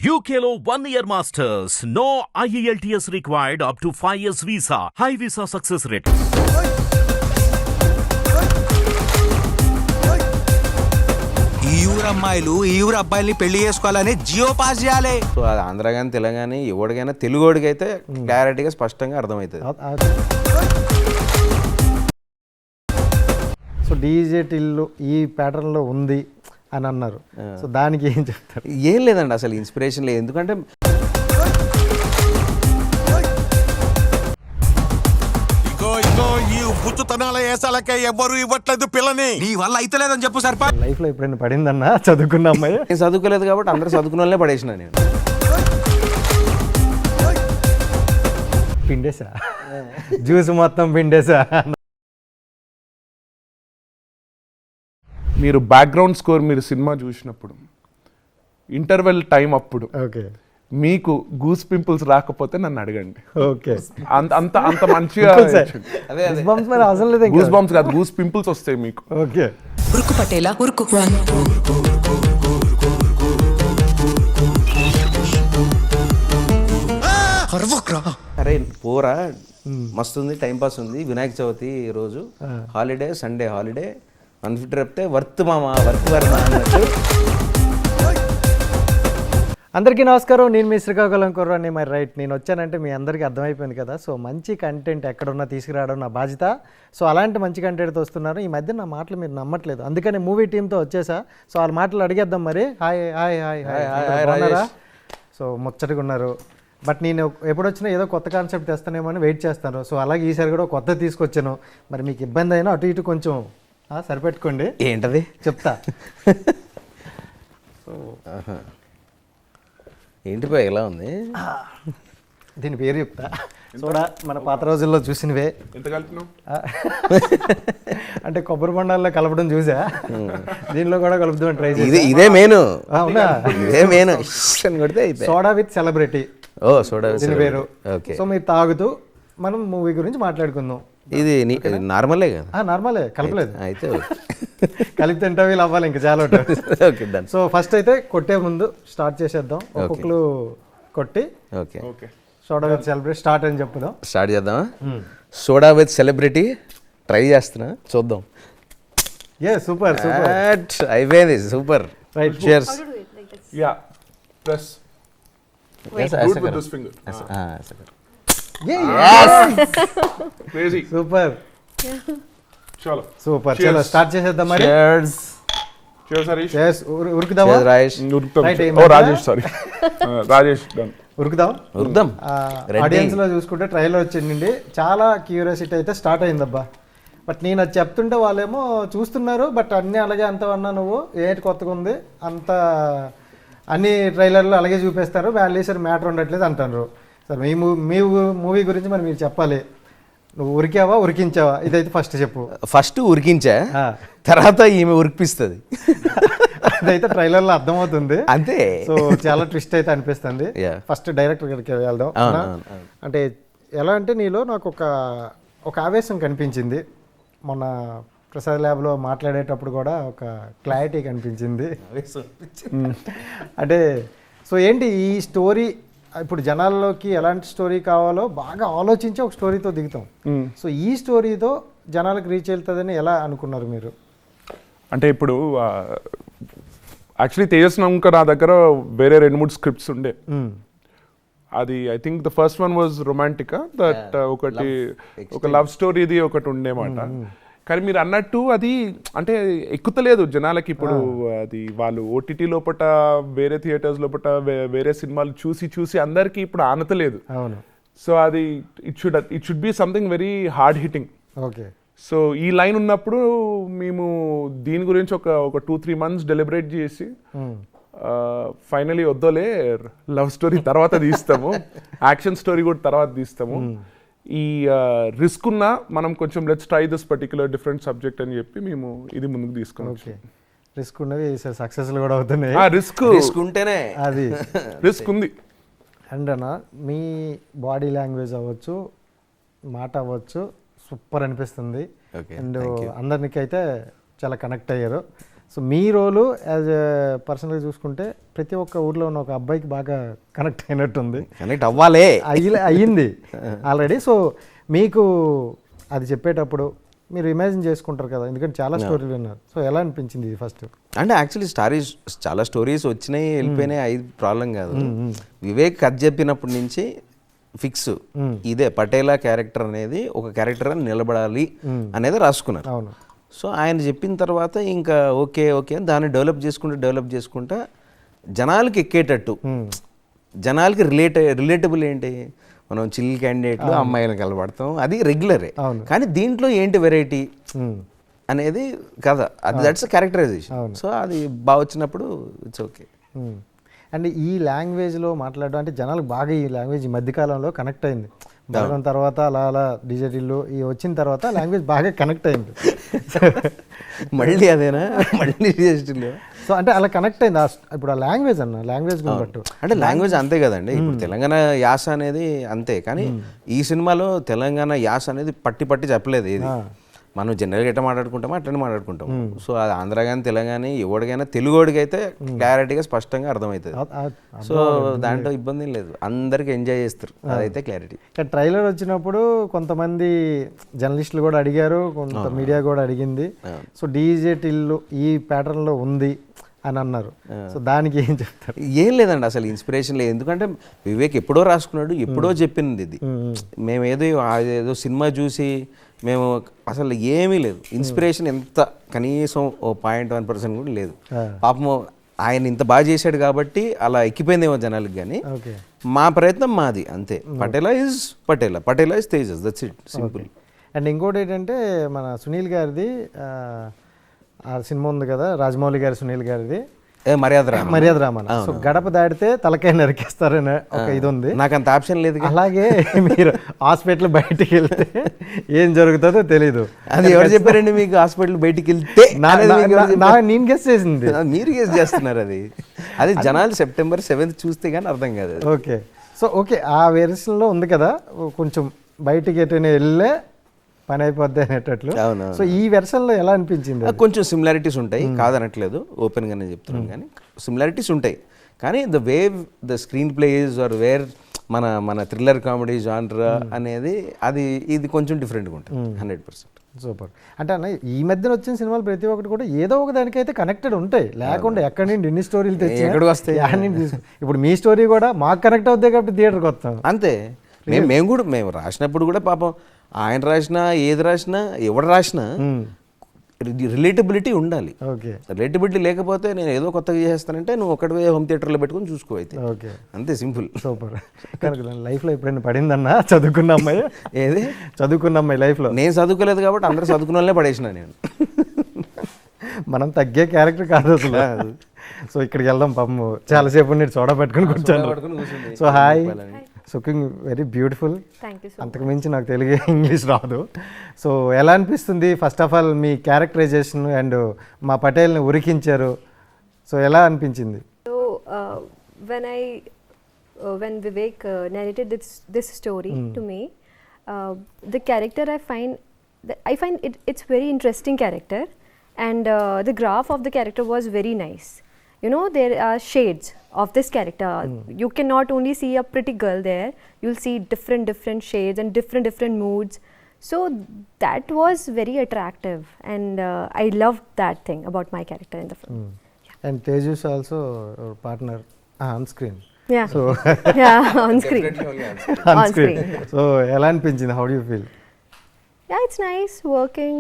UKLO 1 year masters. No IELTS required up to 5 years visa. High visa success rate. ఈ ఊరు అమ్మాయిలు ఈ ఊరు అబ్బాయిల్ని పెళ్లి చేసుకోవాలని జియో పాస్ చేయాలి. సో అది ఆంధ్ర కానీ తెలంగాణ ఎవడికైనా తెలుగుడికి అయితే క్లారిటీగా స్పష్టంగా అర్థమవుతుంది. సో డీజే టిల్లు ఈ ప్యాటర్న్లో ఉంది అని అన్నారు. సో దానికి ఏం చెప్తారు? ఏం లేదండి, అసలు ఇన్స్పిరేషన్ లేదు. ఎందుకంటే ఈ బుచ్చుతనాల ఏసాలకే ఎవ్వరు ఇవ్వట్లేదు పిల్లని. నీ వల్ల అయితే లేదని చెప్పు సర్పా. లైఫ్లో ఎప్పుడైనా పడిందన్నా చదువుకున్న అమ్మాయి? నేను చదువుకోలేదు కాబట్టి అందరూ చదువుకున్న వాళ్ళే పడేసిన నేను. పిండేసా జ్యూస్ మొత్తం పిండేసా. మీరు బ్యాక్గ్రౌండ్ స్కోర్ మీరు సినిమా చూసినప్పుడు ఇంటర్వెల్ టైం అప్పుడు ఓకే, మీకు గూస్ పింపుల్స్ రాకపోతే నన్ను అడగండి. ఓకే, అంత అంత మంచిగా మరి అవసరం లేదు. గూస్ బంప్స్ కాదు, గూస్ పింపుల్స్ వస్తాయి మీకు. ఓకే, ఉరుకు పటేలా ఉరుకు. అరే పోరా, మస్తుంది, టైం పాస్ ఉంది. వినాయక చవితి రోజు హాలిడే, సండే హాలిడే, అన్ఫిట్ రేపితే వర్త్ మామా, వర్త్ వర్మ అన్నట్టు. అందరికీ నమస్కారం. నేను మీ శ్రీకాకుళం కుర్రాన్ని. మరి రైట్, నేను వచ్చానంటే మీ అందరికీ అర్థమైపోయింది కదా. సో మంచి కంటెంట్ ఎక్కడున్నా తీసుకురావడం నా బాధ్యత. సో అలాంటి మంచి కంటెంట్తో వస్తున్నారు. ఈ మధ్య నా మాటలు మీరు నమ్మట్లేదు, అందుకని మూవీ టీంతో వచ్చేసా. సో వాళ్ళ మాటలు అడిగేద్దాం. మరి హాయ్ హాయ్ హాయ్ హాయ్ బాగున్నారా? సో ముచ్చటగా ఉన్నారు. బట్ నేను ఎప్పుడు వచ్చినా ఏదో కొత్త కాన్సెప్ట్ తెస్తానేమో అని వెయిట్ చేస్తాను. సో అలాగే ఈసారి కూడా కొత్త తీసుకొచ్చాను. మరి మీకు ఇబ్బంది అయినా అటు ఇటు కొంచెం సరిపెట్టుకోండి. ఏంటది చెప్తా. ఏంటి పోయి ఎలా ఉంది? దీని పేరు చెప్తా. చూడా, మన పాత రోజుల్లో చూసినవే. ఎంత కలిపినావు? అంటే కొబ్బరి బొండాల్లో కలపడం చూసా, దీనిలో కూడా కలుపుదాం ట్రై చేసి. ఇదే మెయిన్, అవునా? ఇదే మెయిన్ కొడితే soda with celebrity. Oh soda దీని పేరు. ఓకే. సో మీరు తాగుతూ మనం మూవీ గురించి మాట్లాడుకుందాం. ఇది నార్మలే కదా? నార్మలే, కలపలేదు. అయితే కలిపి ఇంటర్వ్యూలు అవ్వాలి ఇంకా చాలా. Okay done. సో ఫస్ట్ అయితే కొట్టే ముందు స్టార్ట్ చేసేద్దాం. ఒక్కొక్కరు కొట్టి okay okay, soda with celebrity start అని చెప్పుదాం. స్టార్ట్ చేద్దామా? సోడా విత్ సెలబ్రిటీ ట్రై చేస్తున్నా, చూద్దాం. సూపర్ సూపర్, అయిపోయింది, super. Right, cheers. Ya press Yes, do it Asakar. with this finger. Asakar. Crazy. Super చలో సూపర్. Cheers. చలో స్టార్ట్ చేసేద్దాం మరి. Cheers. cheers హరీష్. ఉరుకుదామా? Cheers, Rajesh. ఉరుకుతాం. Right, ఓ రాజేష్, సారీ రాజేష్ డన్. ఉరుకుదాం. ఉరుకుదాం. Ready. ఆడియన్స్ లో చూసుకుంటే ట్రైలర్ వచ్చిందండి, చాలా క్యూరియాసిటీ అయితే స్టార్ట్ అయిందబ్బా. బట్ నేను అది చెప్తుంటే వాళ్ళేమో చూస్తున్నారు, బట్ అన్నీ అలాగే అంతవన్నా నువ్వు ఏంటి కొత్తగా ఉంది అంత అన్ని ట్రైలర్లు అలాగే చూపిస్తారు, వాల్యూసర్ మ్యాటర్ ఉండట్లేదు అంటారు. సార్ మీ మూవీ గురించి మరి మీరు చెప్పాలి. నువ్వు ఉరికావా ఉరికించావా? ఇదైతే ఫస్ట్ చెప్పు. ఫస్ట్ ఉరికించా, తర్వాత ఈమె ఉరికిపిస్తుంది. అదైతే ట్రైలర్లో అర్థమవుతుంది అంతే. సో చాలా ట్విస్ట్ అయితే అనిపిస్తుంది. ఫస్ట్ డైరెక్టర్ గారికి వెళ్దాం. అంటే ఎలా అంటే నీలో నాకు ఒక ఆవేశం కనిపించింది. మొన్న ప్రసాద్ ల్యాబ్లో మాట్లాడేటప్పుడు కూడా ఒక క్లారిటీ కనిపించింది. అంటే సో ఏంటి ఈ స్టోరీ, ఇప్పుడు జనాల్లోకి ఎలాంటి స్టోరీ కావాలో బాగా ఆలోచించి ఒక స్టోరీతో దిగుతాం. సో ఈ స్టోరీతో జనాలకు రీచ్ వెళ్తుందని ఎలా అనుకున్నారు మీరు? అంటే ఇప్పుడు యాక్చువల్లీ తేజస్ నమ్మక నా దగ్గర వేరే 2-3 స్క్రిప్ట్స్ ఉండే. అది I think the first one was Romantica, that ఒకటి ఒక లవ్ స్టోరీది ఒకటి ఉండేమాట. కానీ మీరు అన్నట్టు అది అంటే ఎక్కుతలేదు జనాలకి ఇప్పుడు. అది వాళ్ళు ఓటీటీ లోపల వేరే థియేటర్స్ లోపల వేరే సినిమాలు చూసి అందరికీ ఇప్పుడు ఆనతలేదు. సో అది it should be something very hard hitting. Okay. So ఈ లైన్ ఉన్నప్పుడు మేము దీని గురించి ఒక 2-3 months డెలిబరేట్ చేసి ఫైనలీ వద్దోలే, లవ్ స్టోరీ తర్వాత తీస్తాము, యాక్షన్ స్టోరీ కూడా తర్వాత తీస్తాము, ఈ రిస్క్ ఉన్నా మనం కొంచెం let's try this particular different subject అని చెప్పి మేము ఇది ముందుకు తీసుకున్నాం. రిస్క్ ఉన్నవి సక్సెస్లు కూడా అవుతున్నాయి. రిస్క్ ఉంటేనే అది రిస్క్ ఉంది. అండ్ అన్న మీ బాడీ లాంగ్వేజ్ అవ్వచ్చు, మాట అవ్వచ్చు, సూపర్ అనిపిస్తుంది. అండ్ అందరికైతే చాలా కనెక్ట్ అయ్యారు. So me role as a పర్సనల్గా చూసుకుంటే ప్రతి ఒక్క ఊర్లో ఉన్న ఒక అబ్బాయికి బాగా కనెక్ట్ అయినట్టుంది. కనెక్ట్ అవ్వాలే అయ్యింది ఆల్రెడీ. సో మీకు అది చెప్పేటప్పుడు మీరు ఇమాజిన్ చేసుకుంటారు కదా, ఎందుకంటే చాలా స్టోరీలు విన్నారు. సో ఎలా అనిపించింది ఇది ఫస్ట్? అంటే యాక్చువల్లీ చాలా స్టోరీస్ వచ్చినాయి వెళ్ళిపోయినాయి, అది ప్రాబ్లం కాదు. వివేక్ కథ చెప్పినప్పటి నుంచి ఫిక్స్ ఇదే పటేలా క్యారెక్టర్ అనేది ఒక క్యారెక్టర్ అని నిలబడాలి అనేది రాసుకున్నారు. అవును. సో ఆయన చెప్పిన తర్వాత ఇంకా ఓకే ఓకే దాన్ని డెవలప్ చేసుకుంటా జనాలకి ఎక్కేటట్టు, జనాలకి రిలేటబుల్ ఏంటి, మనం చిల్ క్యాండిడేట్లు అమ్మాయిలను కలబడతాం, అది రెగ్యులరే. కానీ దీంట్లో ఏంటి వెరైటీ అనేది కథ, అది దట్స్ క్యారెక్టరైజేషన్. సో అది బాగా వచ్చినప్పుడు ఇట్స్ ఓకే. అండ్ ఈ లాంగ్వేజ్లో మాట్లాడడం అంటే జనాలకు బాగా ఈ లాంగ్వేజ్ ఈ మధ్యకాలంలో కనెక్ట్ అయింది. బలగం తర్వాత అలా డిజిటల్ ఈ వచ్చిన తర్వాత లాంగ్వేజ్ బాగా కనెక్ట్ అయింది. మళ్ళీ అదేనా మళ్ళీ డిజిటల్. సో అంటే అలా కనెక్ట్ అయింది ఇప్పుడు ఆ లాంగ్వేజ్ అన్న లాంగ్వేజ్ బట్టు. అంటే లాంగ్వేజ్ అంతే కదండి, ఇప్పుడు తెలంగాణ యాస అనేది అంతే. కానీ ఈ సినిమాలో తెలంగాణ యాస అనేది పట్టి చెప్పలేదు ఏది. మనం జనరల్గా ఎట్లా మాట్లాడుకుంటామో అట్లనే మాట్లాడుకుంటాం. సో అది ఆంధ్ర కానీ తెలంగాణ ఎవడికైనా తెలుగుడికి అయితే క్లారిటీగా స్పష్టంగా అర్థమవుతుంది. సో దాంట్లో ఇబ్బంది లేదు, అందరికి ఎంజాయ్ చేస్తారు, అదైతే క్లారిటీ. ట్రైలర్ వచ్చినప్పుడు కొంతమంది జర్నలిస్టులు కూడా అడిగారు, కొంత మీడియా కూడా అడిగింది. సో డీజే టిల్లు ఈ ప్యాటర్న్లో ఉంది అని అన్నారు. సో దానికి ఏం చెప్తారు? ఏం లేదండి, అసలు ఇన్స్పిరేషన్ లేదు. ఎందుకంటే వివేక్ ఎప్పుడో రాసుకున్నాడు, ఎప్పుడో చెప్పింది ఇది. మేము ఏదో సినిమా చూసి మేము అసలు ఏమీ లేదు. ఇన్స్పిరేషన్ ఎంత కనీసం 0.1% కూడా లేదు. పాపము ఆయన ఇంత బాగా చేశాడు కాబట్టి అలా ఎక్కిపోయిందేమో జనాలకు. కానీ మా ప్రయత్నం మాది అంతే. Patela is Tejas, that's it, simple. And ఇంకోటి ఏంటంటే మన సునీల్ గారిది ఆ సినిమా ఉంది కదా, రాజమౌళి గారి సునీల్ గారిది మర్యాద రామన్. సో గడప దాడితే తలకాయ నరికేస్తారనే ఒక ఇది ఉంది. నాకు అంత ఆప్షన్ లేదు. అలాగే మీరు హాస్పిటల్ బయటికి వెళ్తే ఏం జరుగుతుందో తెలీదు. అది ఎవరు చెప్పారండి మీకు? హాస్పిటల్ బయటికి వెళ్తే నేను గెస్ చేసింది, మీరు గెస్ చేస్తున్నారు. అది జనాలు September 7th చూస్తే కానీ అర్థం కాదు. ఓకే. సో ఓకే, ఆ వెర్షన్లో ఉంది కదా, కొంచెం బయటికి ఎటైనా వెళ్ళే పని అయిపోద్ది అనేటట్లు. సో ఈ వెర్షన్లో ఎలా అనిపించింది? కొంచెం సిమిలారిటీస్ ఉంటాయి, కాదనట్లేదు, ఓపెన్గానే చెప్తున్నాను. కానీ సిమిలారిటీస్ ఉంటాయి. కానీ the screen plays are where మన థ్రిల్లర్ కామెడీ జానర్ అనేది ఇది కొంచెం డిఫరెంట్గా ఉంటుంది 100%. సూపర్. అంటే అన్న ఈ మధ్యన వచ్చిన సినిమాలు ప్రతి ఒక్కటి కూడా ఏదో ఒక దానికైతే కనెక్టెడ్ ఉంటాయి, లేకుండా ఎక్కడి నుండి ఎన్ని స్టోరీలు తెచ్చి ఎక్కడికి వస్తాయి. ఇప్పుడు మీ స్టోరీ కూడా మాకు కనెక్ట్ అవుతాయి కాబట్టి థియేటర్కి వస్తాం అంతే. మేము రాసినప్పుడు కూడా పాపం ఆయన రాసినా ఏది రాసినా ఎవడు రాసినా రిలేటబిలిటీ ఉండాలి. ఓకే. రిలేటబిలిటీ లేకపోతే నేను ఏదో కొత్తగా చేస్తానంటే నువ్వు ఒకటి హోమ్ థియేటర్లో పెట్టుకుని చూసుకో అయితే. ఓకే, అంతే, సింపుల్. సూపర్. కనుక లైఫ్లో ఎప్పుడైనా పడిందన్నా చదువుకున్న అమ్మాయి? ఏది చదువుకున్న అమ్మాయి లైఫ్లో? నేను చదువుకోలేదు కాబట్టి అందరూ చదువుకున్న వాళ్ళే పడేసిన నేను. మనం తగ్గే క్యారెక్టర్ కాదు అసలు. సో ఇక్కడికి వెళ్దాం, పాపం చాలాసేపు నేను చోడ పెట్టుకుని కూర్చోను. So hi, looking very beautiful. అంతకు మించి నాకు తెలుగు ఇంగ్లీష్ రాదు. సో ఎలా అనిపిస్తుంది ఫస్ట్ ఆఫ్ ఆల్ మీ క్యారెక్టరైజేషన్ అండ్ మా పటేల్ని ఉరికించారు, సో ఎలా అనిపించింది? So when Vivek narrated this story to me, the character I find it's very interesting character, and the graph of the character was very nice. You know, there are shades of this character. You cannot only see a pretty girl there, you'll see different shades and different moods. So that was very attractive, and I loved that thing about my character in the film. And Tejas also our partner on screen. Yeah. So yeah, on screen. on screen. So ఎలా అనిపించింది? How do you feel? Yeah, it's nice working.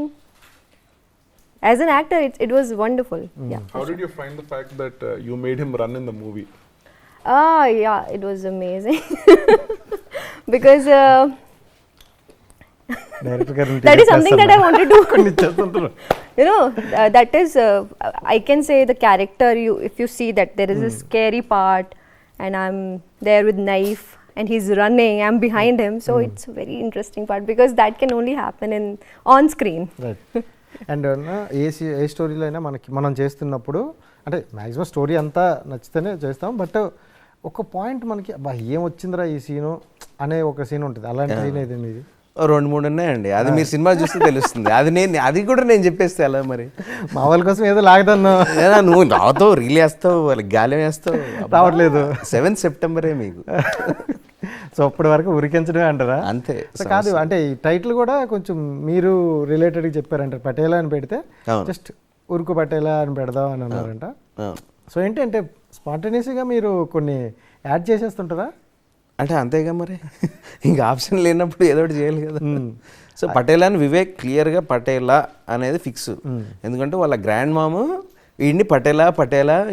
As an actor, it was wonderful. Yeah. How did you find the fact that you made him run in the movie? Yeah, it was amazing. Because that is something that I wanted to you know, that is I can say the character, if you see that there is a scary part and I'm there with knife and he's running, I'm behind him, so it's a very interesting part because that can only happen on screen. Right. And ఏ స్టోరీలో అయినా మనం చేస్తున్నప్పుడు అంటే maximum story అంతా నచ్చితేనే చేస్తాం, but ఒక పాయింట్ మనకి అబ్బా ఏం వచ్చిందిరా ఈ సీను అనే ఒక సీన్ ఉంటుంది. అలాంటి సీన్ ఏది మీది? 2-3 ఉన్నాయండి. అది మీరు సినిమా చూస్తే తెలుస్తుంది. అది కూడా నేను చెప్పేస్తే ఎలా మరి. మా వాళ్ళ కోసం ఏదో లాగదన్నా ఏనా నువ్వు రావుతావు, రీల్ వేస్తావు, వాళ్ళకి గాలి వేస్తావు. రావట్లేదు. 7 సెప్టెంబరే మీకు. సో అప్పటి వరకు ఉరికించడమే అంటారా? అంతే. సో కాదు, అంటే ఈ టైటిల్ కూడా కొంచెం మీరు రిలేటెడ్గా చెప్పారంటారు. పటేలా అని పెడితే అవును. జస్ట్ ఉరుకు పటేలా అని పెడదాం అని అన్నారంట. అవును. సో ఏంటంటే స్పాంటేనియస్గా మీరు కొన్ని యాడ్ చేసేస్తుంటారా? అంటే అంతేగా మరి, ఇంకా ఆప్షన్ లేనప్పుడు ఏదో ఒకటి చేయాలి కదా. సో పటేలా అని వివేక్ క్లియర్గా పటేలా అనేది ఫిక్స్. ఎందుకంటే వాళ్ళ గ్రాండ్ మాము వీడిని పటేలా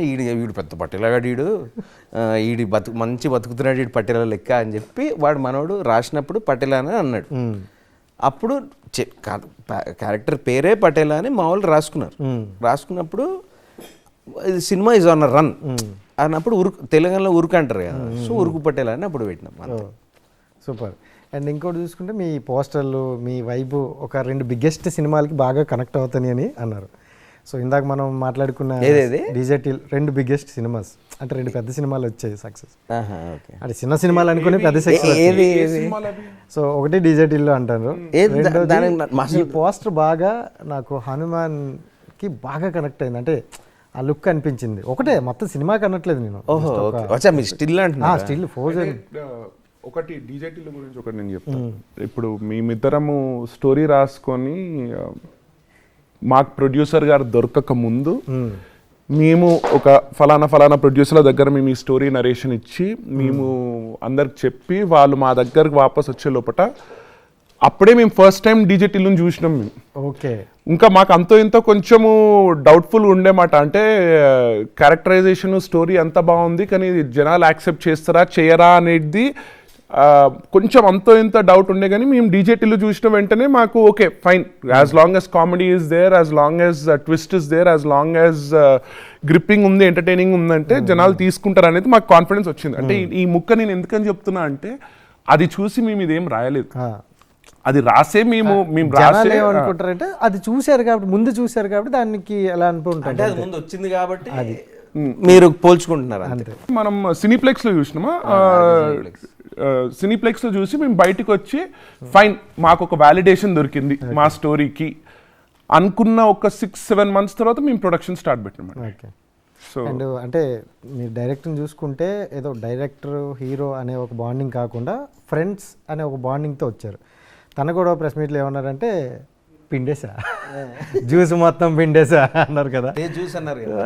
వీడు పెద్ద పటేలాగాడు, వీడి మంచి బతుకుతున్నాడు, వీడు పటేలా లెక్క అని చెప్పి వాడు మనోడు రాసినప్పుడు పటేలా అని అన్నాడు. అప్పుడు క్యారెక్టర్ పేరే పటేలా అని మా వాళ్ళు రాసుకున్నప్పుడు ఇది సినిమా ఇస్ ఆన్ రన్ అన్నప్పుడు తెలంగాణలో ఉరుకు అంటారు కదా, సో ఉరుకు పటేలా అని అప్పుడు పెట్టినాం. సూపర్. అండ్ ఇంకోటి చూసుకుంటే మీ పోస్టర్లు, మీ వైబు ఒక 2 బిగ్గెస్ట్ సినిమాలకి బాగా కనెక్ట్ అవుతాయి అని అన్నారు. సో ఇందాక మనం మాట్లాడుకున్న డీజేటీ 2 బిగ్గెస్ట్ సినిమాస్, అంటే 2 పెద్ద సినిమాలు వచ్చాయి సక్సెస్. అంటే చిన్న సినిమాలు అనుకుని పెద్ద సక్సెస్. సో ఒకటి డీజేటీలో అంటారు, ఈ పోస్టర్ బాగా నాకు హనుమాన్కి బాగా కనెక్ట్ అయింది. అంటే ఆ లుక్ అనిపించింది. ఒకటే మొత్తం సినిమాకి అనట్లేదు నేను. స్టిల్ ఒకటి డీజేటీల గురించి ఒకటి నేను చెప్తాను. ఇప్పుడు మేమిద్దరము స్టోరీ రాసుకొని మాకు ప్రొడ్యూసర్ గారు దొరకక ముందు మేము ఒక ఫలానా ప్రొడ్యూసర్ల దగ్గర మేము ఈ స్టోరీ నరేషన్ ఇచ్చి మేము అందరికి చెప్పి వాళ్ళు మా దగ్గరకు వాపస్ వచ్చే లోపల అప్పుడే మేము ఫస్ట్ టైం డీజేటీలను చూసినాం మేము. ఓకే. ఇంకా మాకు అంతో ఇంతో కొంచెము డౌట్ఫుల్ ఉండేమాట. అంటే క్యారెక్టరైజేషన్ స్టోరీ అంత బాగుంది, కానీ జనాలు యాక్సెప్ట్ చేస్తారా చేయరా అనేది కొంచెం అంతో ఇంత డౌట్ ఉండే. కానీ మేము డీజేటీలు చూసిన వెంటనే మాకు okay fine, as long as comedy is there, as long as twist is there, as long as gripping ఉంది, ఎంటర్టైనింగ్ ఉందంటే జనాలు తీసుకుంటారు అనేది మాకు కాన్ఫిడెన్స్ వచ్చింది. అంటే ఈ ముక్క నేను ఎందుకని చెప్తున్నా అంటే అది చూసి మేము ఇదేం రాయలేదు, అది రాసే మేము రాసే అనుకుంటారంటే అది చూశారు కాబట్టి, ముందు చూశారు కాబట్టి దానికి ఎలా అనుకుంటారు, అది ముందు వచ్చింది కాబట్టి అది మీరు పోల్చుకుంటున్నారు అంతే. మనం సినీప్లెక్స్ లో చూసినామా, సినీప్లెక్స్ లో చూసి మేము బయటకు వచ్చి ఫైన్ మాకు ఒక వ్యాలిడేషన్ దొరికింది మా స్టోరీకి అనుకున్న ఒక 6-7 months తర్వాత మేము ప్రొడక్షన్ స్టార్ట్ పెట్టినాం. సో అండ్ అంటే మీరు డైరెక్టర్ని చూసుకుంటే ఏదో డైరెక్టర్ హీరో అనే ఒక బాండింగ్ కాకుండా ఫ్రెండ్స్ అనే ఒక బాండింగ్తో వచ్చారు. తన కూడా ప్రెస్ మీట్లో ఏమన్నారంటే పిండేసా, జ్యూస్ మొత్తం పిండేసా అన్నారు కదా. జ్యూస్ అన్నారు కదా.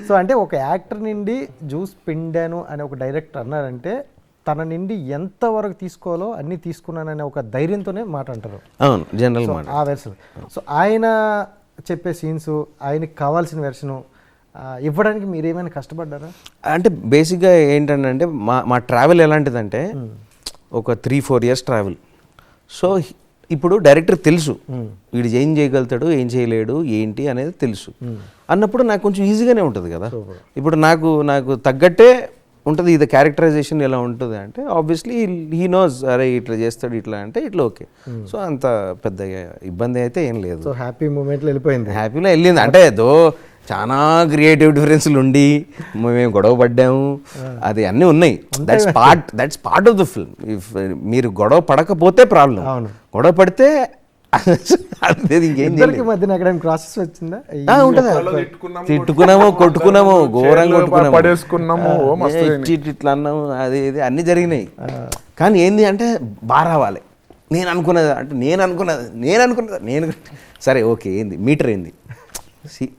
సో అంటే ఒక యాక్టర్ నుండి జ్యూస్ పిండాను అని ఒక డైరెక్టర్ అన్నారంటే తన నుండి ఎంతవరకు తీసుకోవాలో అన్నీ తీసుకున్నాననే ఒక ధైర్యంతోనే మాట అంటారు. అవును, జనరల్ మాట ఆ వెర్షన్. సో ఆయన చెప్పే సీన్స్, ఆయనకి కావాల్సిన వెర్షను ఇవ్వడానికి మీరు ఏమైనా కష్టపడ్డారా? అంటే బేసిక్గా ఏంటంటే మా ట్రావెల్ ఎలాంటిదంటే ఒక 3-4 years ట్రావెల్. సో ఇప్పుడు డైరెక్టర్ తెలుసు వీడు ఏం చేయగలుగుతాడు, ఏం చేయలేడు, ఏంటి అనేది తెలుసు అన్నప్పుడు నాకు కొంచెం ఈజీగానే ఉంటుంది కదా. ఇప్పుడు నాకు తగ్గట్టే ఉంటుంది. ఇది క్యారెక్టరైజేషన్ ఎలా ఉంటుంది అంటే ఆబ్వియస్లీ హీ నోస్, అరే ఇట్లా చేస్తాడు ఇట్లా అంటే ఇట్లా ఓకే. సో అంత పెద్ద ఇబ్బంది అయితే ఏం లేదు. సో హ్యాపీ మూమెంట్లో వెళ్ళిపోయింది, హ్యాపీలో వెళ్ళింది. అంటే ఏదో చాలా క్రియేటివ్ డిఫరెన్స్లు ఉండి మేము గొడవ పడ్డాము, అది అన్నీ ఉన్నాయి. That's part of the film. మీరు గొడవ పడకపోతే ప్రాబ్లం, గొడవ పడితే ఇంకేం మధ్యన ఎక్కడ ప్రాసెస్ వచ్చిందా? ఉంటుందా? తిట్టుకున్నాము, కొట్టుకున్నాము, ఘోరంగా కొట్టుకున్నాము, ఇట్లా అన్నాము, అది ఇది అన్నీ జరిగినాయి. కానీ ఏంది అంటే బాగా రావాలి. నేను అనుకున్నది సరే ఓకే, ఏంది మీటర్ ఏంది,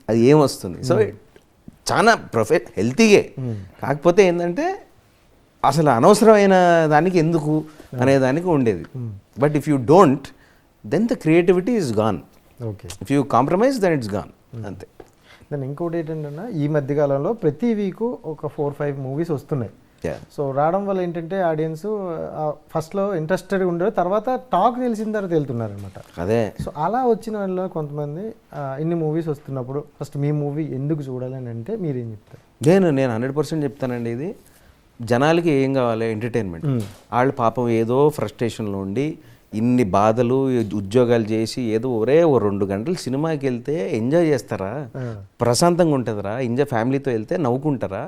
అది ఏమొస్తుంది. సో చాలా హెల్తీగే. కాకపోతే ఏంటంటే అసలు అనవసరమైన దానికి ఎందుకు అనే దానికి ఉండేది. But if you don't then the creativity is gone. Okay. If you compromise then it's gone, అంతే. దాని ఇంకోటి ఏంటంటే ఈ మధ్యకాలంలో ప్రతి వీకు ఒక 4-5 మూవీస్ వస్తున్నాయి. సో రావడం వల్ల ఏంటంటే ఆడియన్స్ ఫస్ట్లో ఇంట్రెస్టెడ్గా ఉండరు, తర్వాత టాక్ తెలిసిన తర్వాత వెళ్తున్నారు అనమాట. అదే. సో అలా వచ్చిన వాళ్ళు కొంతమంది ఇన్ని మూవీస్ వస్తున్నప్పుడు ఫస్ట్ మీ మూవీ ఎందుకు చూడాలని అంటే మీరేం చెప్తారు? నేను 100% చెప్తానండి. ఇది జనాలకి ఏం కావాలి, ఎంటర్టైన్మెంట్. వాళ్ళు పాపం ఏదో ఫ్రస్ట్రేషన్లో ఉండి ఇన్ని బాధలు ఉద్యోగాలు చేసి ఏదో ఓ 2 గంటలు సినిమాకి వెళ్తే ఎంజాయ్ చేస్తారా, ప్రశాంతంగా ఉంటుందిరా, ఎంజాయ్ ఫ్యామిలీతో వెళ్తే నవ్వుకుంటారా,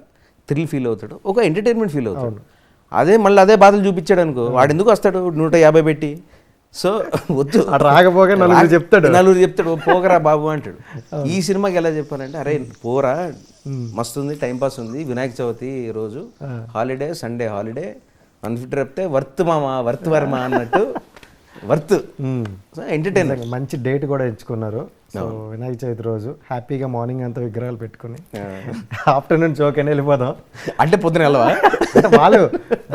థ్రిల్ ఫీల్ అవుతాడు, ఒక ఎంటర్టైన్మెంట్ ఫీల్ అవుతాడు. అదే మళ్ళీ అదే బాధలు చూపించాడు అనుకో, వాడు ఎందుకు వస్తాడు 150 పెట్టి. సో వద్దు, అటు రాకపోగా నలుగురు చెప్తాడు. నలుగురు చెప్తాడు పోకరా బాబు అంటాడు. ఈ సినిమాకి ఎలా చెప్పానంటే, అరే పోరా మస్తుంది, టైంపాస్ ఉంది, వినాయక చవితి రోజు హాలిడే, సండే హాలిడే, 150 చెప్తే వర్త్ మామ, వర్త్ వర్మ అన్నట్టు వర్త్. ఎంటర్టైన్. మంచి డేట్ కూడా ఎంచుకున్నారు. సో వినాయక చవితి రోజు హ్యాపీగా మార్నింగ్ అంతా విగ్రహాలు పెట్టుకుని ఆఫ్టర్నూన్ షోకి వెళ్ళిపోదాం. అంటే పొద్దున వెళ్ళవా? అంటే వాళ్ళు,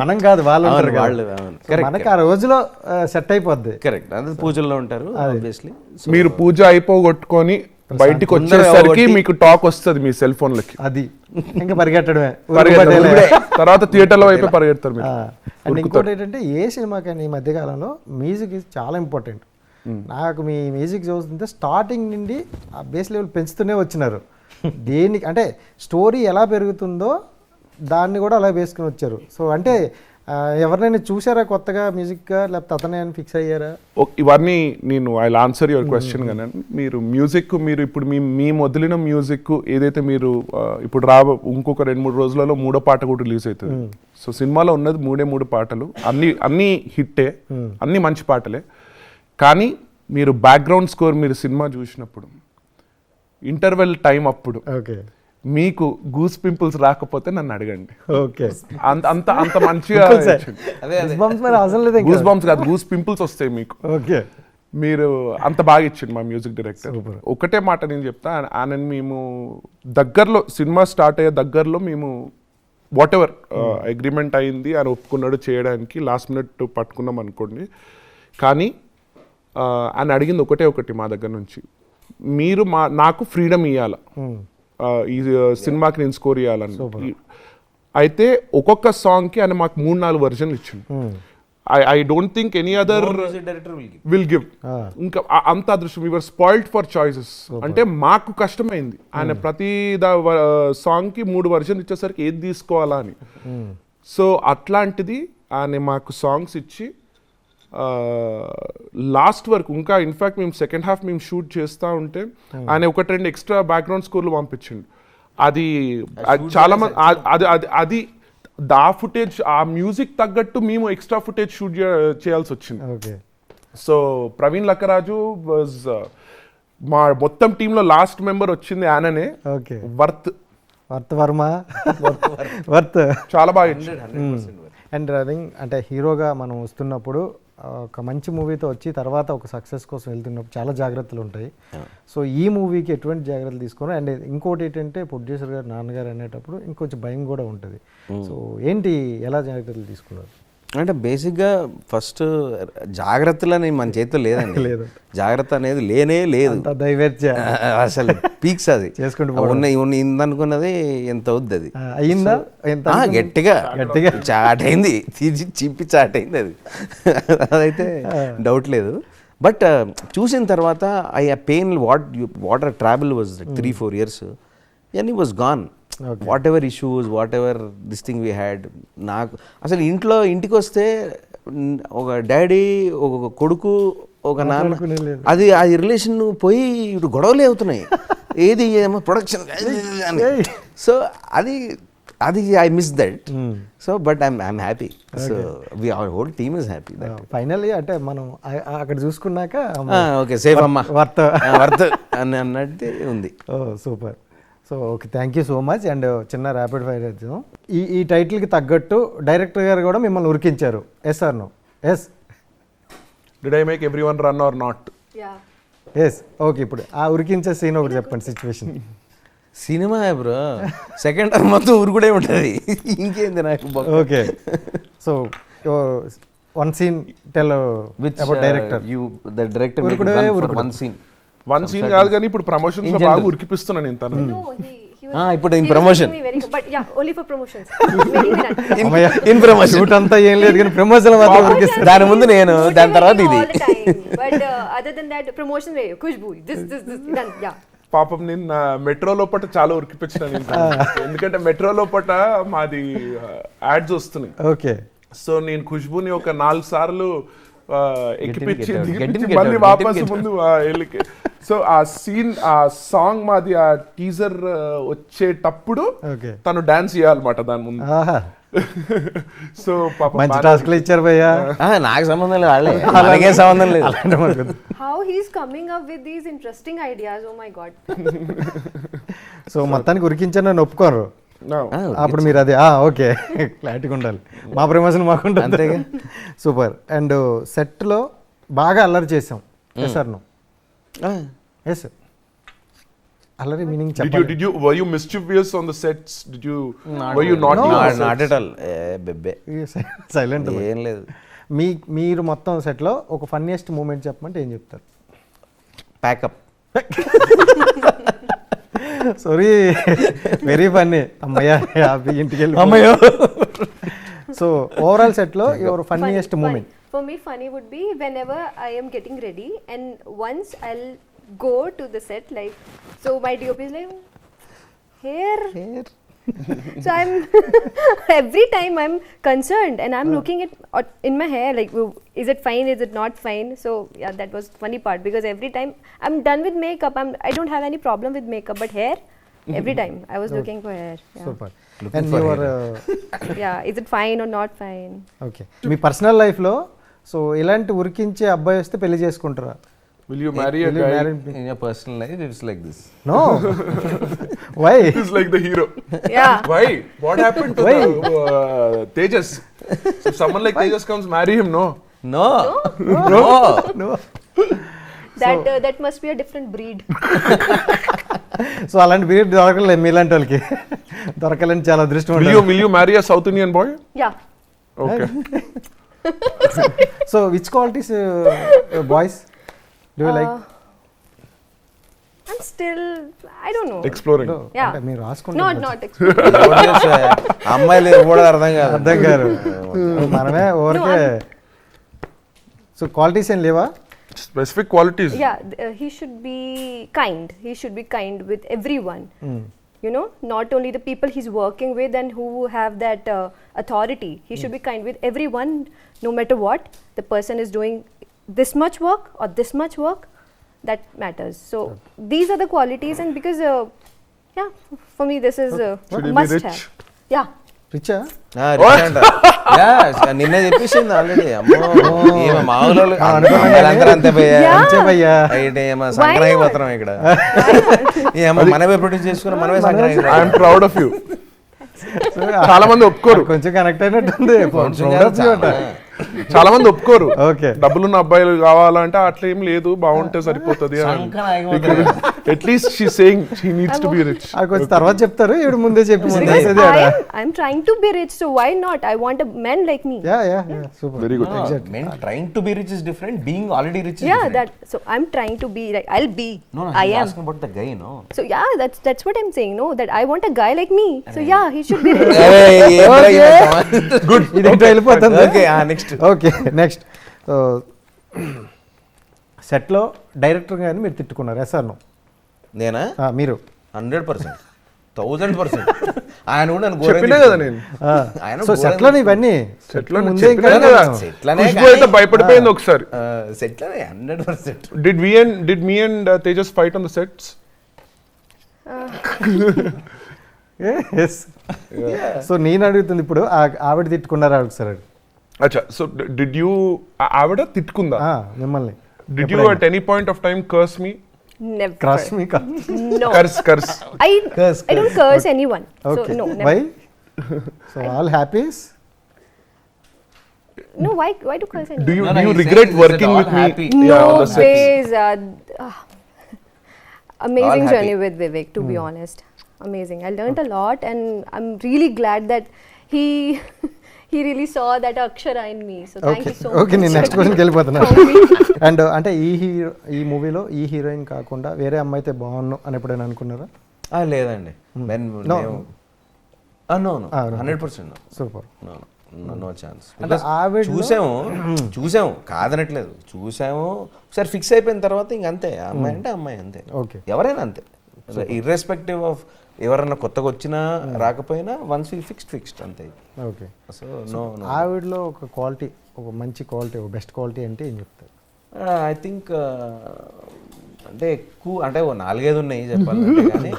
మనం కాదు, వాళ్ళు ఉంటారు కదా. వాళ్ళు So మనకి ఆ రోజులో సెట్ అయిపోద్ది. కరెక్ట్, అందరూ పూజల్లో ఉంటారు ఆబ్వియస్లీ. మీరు పూజ అయిపోగొట్టుకొని బయటికి వచ్చేసరికి మీకు టాక్ వస్తుంది మీ సెల్ ఫోన్లకి, అది ఇంకా పరిగెట్టడమే. తర్వాత థియేటర్లో వైపే పరిగెడతారు మీరు. అండ్ ఇంకోటి ఏంటంటే, ఏ సినిమాకైనా ఈ మధ్యకాలంలో మ్యూజిక్ చాలా ఇంపార్టెంట్. నాకు మీ మ్యూజిక్ చూస్తుంటే స్టార్టింగ్ నుండి ఆ బేస్ లెవెల్ పెంచుతూనే వచ్చినారు. దేనికి అంటే స్టోరీ ఎలా పెరుగుతుందో దాన్ని కూడా అలా వేసుకుని వచ్చారు. సో అంటే ఎవరినైనా చూసారా కొత్తగా మ్యూజిక్గా, లేకపోతే అతనే అని ఫిక్స్ అయ్యారా? ఇవన్నీ నేను ఐ ఆన్సర్ యువర్ క్వశ్చన్ కానీ, మీరు మ్యూజిక్, మీరు ఇప్పుడు మీ మొదలైన మ్యూజిక్ ఏదైతే మీరు ఇప్పుడు ఇంకొక 2-3 రోజులలో 3వ పాట కూడా రిలీజ్ అవుతుంది. సో సినిమాలో ఉన్నది 3 పాటలు, అన్నీ హిట్టే, అన్నీ మంచి పాటలే. కానీ మీరు బ్యాక్గ్రౌండ్ స్కోర్ మీరు సినిమా చూసినప్పుడు ఇంటర్వెల్ టైం అప్పుడు ఓకే, మీకు గూస్ పింపుల్స్ రాకపోతే నన్ను అడగండి. ఓకే, అంత మంచిగా గూస్ బంప్స్ కాదు, గూస్ పింపుల్స్ వస్తాయి మీకు. ఓకే, మీరు అంత బాగా ఇచ్చింది మా మ్యూజిక్ డైరెక్టర్. ఒకటే మాట నేను చెప్తా, ఆయన మేము దగ్గరలో సినిమా స్టార్ట్ అయ్యే దగ్గరలో మేము వాట్ ఎవర్ అగ్రిమెంట్ అయింది, ఆయన ఒప్పుకున్నాడు చేయడానికి, లాస్ట్ మినిట్ పట్టుకున్నాం అనుకోండి. కానీ ఆయన అడిగింది ఒకటి మా దగ్గర నుంచి, మీరు నాకు ఫ్రీడమ్ ఇవ్వాల, ఈ సినిమాకి నేను స్కోర్ ఇవ్వాలని. అయితే ఒక్కొక్క సాంగ్కి ఆయన మాకు 3-4 వర్జన్లు ఇచ్చింది. I don't think any other will give. ఇంకా అంత అదృష్టం, వీఆర్ స్పాయిల్డ్ ఫర్ చాయిసెస్. అంటే మాకు కష్టమైంది, ఆయన ప్రతి సాంగ్కి 3 వర్జన్ ఇచ్చేసరికి ఏది తీసుకోవాలా అని. సో అట్లాంటిది ఆయన మాకు సాంగ్స్ ఇచ్చి లాస్ట్ వరకు, ఇంకా ఇన్ఫాక్ట్ మేము సెకండ్ హాఫ్ మేము షూట్ చేస్తూ ఉంటే ఆయన 1-2 ఎక్స్ట్రా బ్యాక్గ్రౌండ్ స్కోర్లు పంపించిండు. అది చాలా మంది అది ఆ ఫుటేజ్, ఆ మ్యూజిక్ తగ్గట్టు మేము ఎక్స్ట్రా ఫుటేజ్ షూట్ చేయాల్సి వచ్చింది. సో ప్రవీణ్ లక్కరాజు వాజ్ మా మొత్తం టీంలో లాస్ట్ మెంబర్ వచ్చింది ఆయననే. వర్త్ వర్మ వర్త్ చాలా బాగా ఇచ్చింది. అండ్ ఐ థింక్ అంటే హీరోగా మనం వస్తున్నప్పుడు ఒక మంచి మూవీతో వచ్చి తర్వాత ఒక సక్సెస్ కోసం వెళ్తున్నప్పుడు చాలా జాగ్రత్తలు ఉంటాయి. సో ఈ మూవీకి ఎటువంటి జాగ్రత్తలు తీసుకున్నారు? అండ్ ఇంకోటి ఏంటంటే ప్రొడ్యూసర్ గారు, నాన్నగారు అనేటప్పుడు ఇంకొంచెం భయం కూడా ఉంటుంది. సో ఏంటి, ఎలా జాగ్రత్తలు తీసుకున్నారు? అంటే బేసిక్గా ఫస్ట్ జాగ్రత్తలని మన చేతిలో లేదండి. లేదు, జాగ్రత్త అనేది లేనే లేదు. అసలు పీక్స్ అది ఇందనుకున్నది ఎంత అవుద్ది, అది అయిందా? గట్టిగా చాట్ అయింది, తీసి చింపి చాట్ అయింది అది. అదైతే డౌట్ లేదు. బట్ చూసిన తర్వాత I pain what travel was 3-4 years and he was gone. What ever issues, what ever this thing we had. నాకు అసలు ఇంటికి వస్తే ఒక డాడీ, ఒక కొడుకు, ఒక నాన్న, అది ఆ రిలేషన్ పోయి ఇప్పుడు గొడవలే అవుతున్నాయి. ఏది ఏమో ప్రొడక్షన్. సో అది I miss that. So but I'm happy. So our whole team is happy. Finally అంటే మనం అక్కడ చూసుకున్నాక ఓకే సేఫ్ అమ్మా, వర్త్ అని అన్నట్టు ఉంది. Super. So okay, thank you so much. And చిన్న ర్యాపిడ్ ఫైర్ చేద్దాం. ఈ టైటిల్కి తగ్గట్టు డైరెక్టర్ గారు కూడా మిమ్మల్ని ఉరికించారు. Yes or no? Yes. Did I make everyone run or not? Yes. Okay, ఇప్పుడు ఆ ఉరికించే సీన్ ఒకటి చెప్పండి, situation. Cinema bro, second half మొత్తం ఊరుకుడే ఉంటుంది, ఇంకేంది నాకు. Okay, so one scene tell about director. The director one scene కాదు కానీ ఇప్పుడు ప్రమోషన్స్ లో బాగా ఉరికిపిస్తున్నాను నేను తను. ఇప్పుడు in promotion, in promotion shoot అంతా ఏం లేదు కానీ ప్రమోషన్ మాత్రం ఉరికిస్తాను. దాని ముందు నేను, దాని తర్వాత ఇది. పాపం నిన్న మెట్రో లోపట చాలా ఉరికిపించిన నేను, ఎందుకంటే మెట్రో లోపట మాది యాడ్స్ వస్తున్నాయి. ఓకే, సో నేను ఖుష్బుని ఒక 4 సార్లు ఎక్కిపించి మళ్ళీ వాపస్ ముందు వెళ్ళి. సో ఆ సీన్, ఆ సాంగ్ మాది, ఆ టీజర్ వచ్చేటప్పుడు తను డాన్స్ చేయాలన్నమాట దాని ముందు. సో పాపం మంచి టాస్క్లు ఇచ్చారు భయ్యా. నాకు సంబంధం లేదు, వాళ్ళే అలాగే సంబంధం లేదు. How he's coming up with these interesting ideas, oh my god. So మొత్తానికి ఉరికించాను ఒప్పుకోరు. No. అప్పుడు మీరు అది ఓకే క్లారిటీగా ఉండాలి, మా ప్రమోషన్ మాకుంటుంది. అంతేగా. సూపర్. అండ్ సెట్లో బాగా అల్లరి చేసాం. Yes sir no? ఎస్. అల్లరి meaning Were you mischievous on the sets? Were you naughty on the sets? Not at all. బెబ్బే సైలెంట్. ఏం లేదు. మీరు మొత్తం సెట్లో ఒక ఫన్నీయెస్ట్ మూమెంట్ చెప్పమంటే ఏం చెప్తారు? ప్యాకప్. Sorry, very funny. అమ్మయ్య ఇంటికి వెళ్ళి అమ్మయ్యో. సో ఓవరాల్ సెట్లో your funniest moment? For me, funny would be whenever I am getting ready and once I'll go to the set, like, so my DOP is like, hair. So I'm every time I'm concerned and I'm looking at in my hair, like, is it fine, is it not fine? So yeah, that was funny part, because every time I'm done with makeup, I don't have any problem with makeup, but hair, every time I was looking for hair. Yeah. Super. And your Yeah, is it fine or not fine? Okay, me personal లైఫ్లో so ఇలాంటి ఉరికించే అబ్బాయి వస్తే పెళ్లి చేసుకుంటారా? Will you marry a guy? In your personal life, it's like this. No. Why? He's like the hero. Yeah. Why? What happened to the Tejas? So someone like Tejas comes, marry him, no? No. No. That must be a different breed. So అలాంటి period దొరకలేదు మీలాంటి వాళ్ళకి. దొరకాలని చాలా అదృష్టం Will you marry a South Indian boy? Yeah. Okay. So which qualities boys do you like? I'm still, I don't know. Exploring. Yeah. మీరు రాసుకుంటారు. Not అమ్మాయిలు కూడా అర్థం కాదు. అర్థం గారు మనమే ఓరికే. సో క్వాలిటీస్ ఏం లేవా? Specific qualities. Yeah, he should be kind. He should be kind with everyone. You know, not only the people he's working with and who have that authority. He should be kind with everyone, no matter what the person is doing. This much work or this much work, that matters. So these are the qualities, and because yeah, for me this is Should he be must rich? have. Yeah. Richa? నిన్నే చెప్పేసింది already. అమ్మో, ఏమో మామూలు అంతే అంతే భయ్యా. సంక్రాంతి పోతున్నాం ఇక్కడ. ఏమో మనమే ప్రొడ్యూస్ చేసుకున్నాం, మనమే Sankranti. I am proud of you. చాలా మంది ఒప్పుకోరు. కొంచెం కనెక్ట్ అయినట్టుంది. చాలా మంది ఒప్పుకోరు. ఓకే. డబ్బులున్న అబ్బాయిలు కావాలంటే అట్లా ఏం లేదు, బాగుంటే సరిపోతుంది. At least she saying she needs to be rich. కొంచెం తర్వాత చెప్తారు, ఇప్పుడు ముందే చెప్పేసి. I'm trying to be rich, so why not? I want a man like me. Yeah, super. Very good. Men trying to be rich is different. Being already rich is Yeah, different. that. So I'm trying to be like, I'll be. No, I he's am. asking about the guy, no? So yeah, that's what I'm saying. No, that I want a guy like me. So yeah, he should be rich. Good. ఇది ఇటు వెళ్ళిపోతుంది. Okay, next. Okay, next. So సెట్లో director గారిని మీరు తిట్టుకున్నారు, yes or no? నేనా? మీరు 1000%. 100%, 1000%. ఆయన కూడా నన్ను చెప్పినా కదా నేను. సో సెట్లో ఇవన్నీ సెట్లో ముందే ఇంకా చెప్పినా కదా. సెట్లనే ఖుష్బు అయితే భయపడిపోయింది ఒకసారి. సెట్లనే 100%. Did me and Tejas fight on the sets? Yes. So నేను అడుగుతుంది ఇప్పుడు, ఆవిడ తిట్టుకున్నారు ఆవిడ సార్? అచ్చా, సో did you ఆవిడ తిట్టుకుందా మిమ్మల్ని? Did you at any point of time curse me? Never. Crush me కా? No. Curse. I don't curse anyone. Okay. So no, never. Why? So all happies? No, why to curse anyone? Do you No, he's regret saying, working is it with all me? happy? Yeah, on No the sets. ways. Amazing All journey happy. with Vivek, to be honest. Amazing. I learned a lot, and I'm really glad that he really saw that Akshara in me. So thank you so much. Okay, నేను next క్వశ్చన్కి వెళ్ళిపోతున్నా. And అంటే ఈ మూవీలో ఈ heroine కాకుండా వేరే అమ్మాయి అయితే బాగున్నాను అని ఎప్పుడైనా అనుకున్నారా? లేదండి. No. No, 100%. Super. No chance. అంటే చూసాము కాదనట్లేదు, చూసాము ఒకసారి ఫిక్స్ అయిపోయిన తర్వాత ఇంకంతే. అమ్మాయి అంటే అమ్మాయి అంతే. ఓకే. ఎవరైనా అంతే, ఇర్రెస్పెక్టివ్ ఆఫ్ ఎవరన్నా కొత్తగా వచ్చినా రాకపోయినా, వన్స్ ఫిక్స్డ్ అంతే. ఓకే. So no. ఆవిడలో ఒక క్వాలిటీ, ఒక మంచి క్వాలిటీ, ఒక బెస్ట్ క్వాలిటీ అంటే ఏం చెప్తారు? ఐ థింక్ అంటే ఎక్కువ అంటే 4-5 ఉన్నాయి చెప్పాలంటే, కానీ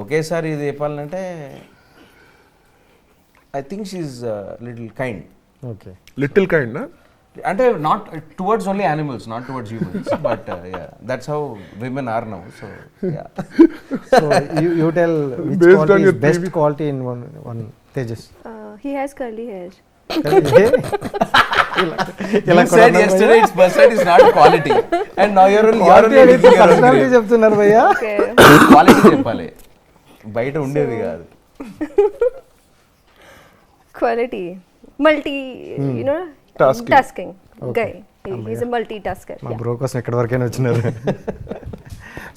ఒకేసారి ఇది చెప్పాలంటే I think she little kind. Okay. Little kind నా అంటే not towards only animals, not towards humans, but that's how women are now. So so you tell which Based on quality your is best quality in one Tejas. He has curly hair. you said yesterday its percent is not quality and now you're only personality చెప్తున్నారు భయ్యా. Okay. Quality చెప్పాలి, బయట ఉండేది కాదు. Quality. Multi, you know, tasking guy. He's a multitasker. మా Yeah. Bro కోసం ఎక్కడి వరకైనా వచ్చినారు.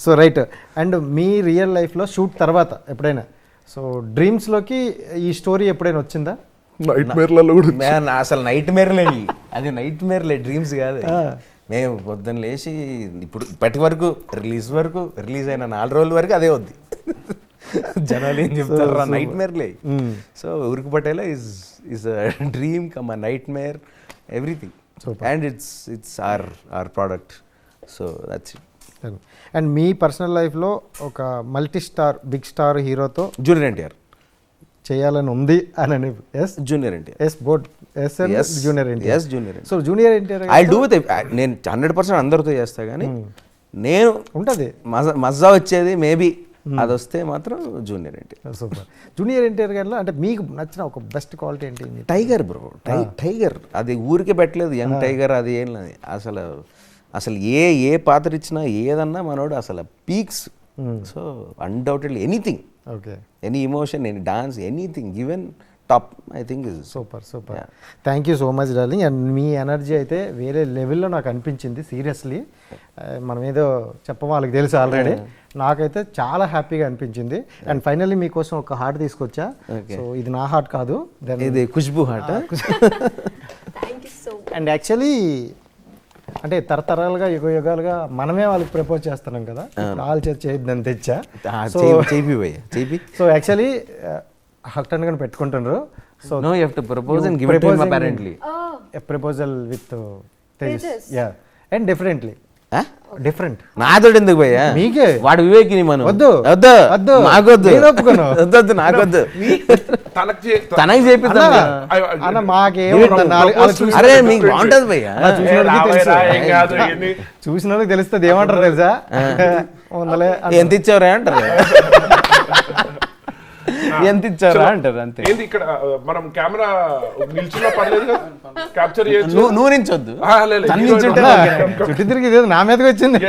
So right. And me real లైఫ్లో షూట్ తర్వాత ఎప్పుడైనా సో డ్రీమ్స్లోకి ఈ స్టోరీ ఎప్పుడైనా వచ్చిందా? నైట్ మేర్లలో కూడా మ్యాన్ అసలు నైట్ మేర్లే, అది నైట్ మేర్లే, డ్రీమ్స్ కాదు. మేము పొద్దున్న లేచి ఇప్పుడు ఇప్పటి వరకు రిలీజ్ అయిన 4 రోజుల వరకు అదే వద్ది. జనాలు ఏం చెప్తారు, నైట్ మేర్లే. సో ఉరికి Patela is dream come a nightmare, everything. And it's our product. So that's it. And మీ పర్సనల్ లైఫ్లో ఒక మల్టీ స్టార్ బిగ్ స్టార్ హీరోతో జూనియర్ ఎన్టీఆర్ చేయాలని ఉంది అని. Yes junior NTR. Yes both yes junior NTR. Yes junior. So junior NTR I do with, నేను 100% అందరితో చేస్తా, కానీ నేను ఉంటుంది మజా వచ్చేది మేబీ అది వస్తే మాత్రం junior NTR. Super. Junior NTR గారిలో అంటే మీకు నచ్చిన ఒక బెస్ట్ క్వాలిటీ ఏంటి? Tiger bro, tiger. అది ఊరికే పెట్టలేదు, యంగ్ టైగర్. అది ఏం లేదు అసలు ఏ పాత్ర ఇచ్చినా ఏదన్నా మనోడు అసలు peaks. So undoubtedly anything, okay, any emotion, any dance, anything given top. I think is super. Thank you so much darling. And me energy అయితే వేరే లెవెల్లో నాకు అనిపించింది సీరియస్లీ. మనం ఏదో చెప్పం వాళ్ళకి తెలుసు ఆల్రెడీ. నాకైతే చాలా హ్యాపీగా అనిపించింది. అండ్ ఫైనల్లీ మీకోసం ఒక హార్ట్ తీసుకొచ్చా. సో ఇది నా హార్ట్ కాదు, ఇది Khushbu heart. Thank you so much. And actually అంటే తరతరాలుగా యుగాలుగా మనమే వాళ్ళకి ప్రపోజ్ చేస్తున్నాం కదా, వాళ్ళు చేయొద్దని తెచ్చా. సో యాక్చువల్లీ హక్టన్ గా పెట్టుకుంటున్నారు. So no you have to propose and give it to him apparently. Proposal with Tejas. Yeah. And differently different. నాతోటి ఎందుకు భయ్యా, మీకే. వాడు వివేకిని మనం వద్దు నాకొద్దు, నేను ఒప్పుకోను. వద్దు నాకొద్దు, తనకి చేపిద్దాం. అన్న మాకేం అరే మీకు బాగుంటది భయ్యా, చూసిన వాళ్ళకి తెలుస్తుంది. ఏమంటారు తెలుసా, ఎంత ఇచ్చావురా అంటారు, ఎంత ఇచ్చారా అంటారు, అంతే. ఏంది ఇక్కడ మనం కెమెరా నిల్చున్నా పర్లేదు కదా, క్యాప్చర్ చేయొచ్చు. నువ్వు నించొద్దు, చుట్టూ తిరిగి ఇదేదో నా మీదకి వచ్చింది.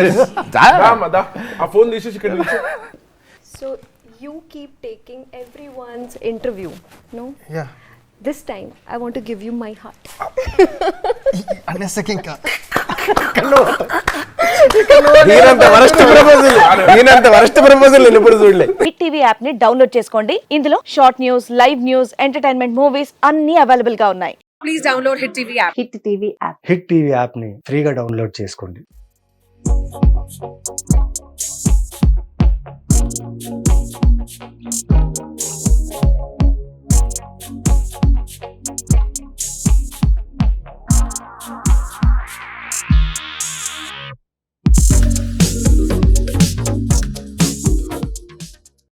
ఆ ఫోన్ తీసేసి ఇక్కడ నిల్చో. So you keep taking everyone's interview, no? Yeah. This time I want to give you my heart. ఇంకా వరస్ట్ ప్రపోజల్ ఎప్పుడు చూడలే. హిట్ టీవీ యాప్ ని డౌన్లోడ్ చేసుకోండి. ఇందులో short news, live news, entertainment movies అన్ని అవైలబుల్ గా ఉన్నాయి. Please download hit TV app. Hit TV app. Hit TV app ని ఫ్రీగా డౌన్లోడ్ చేసుకోండి.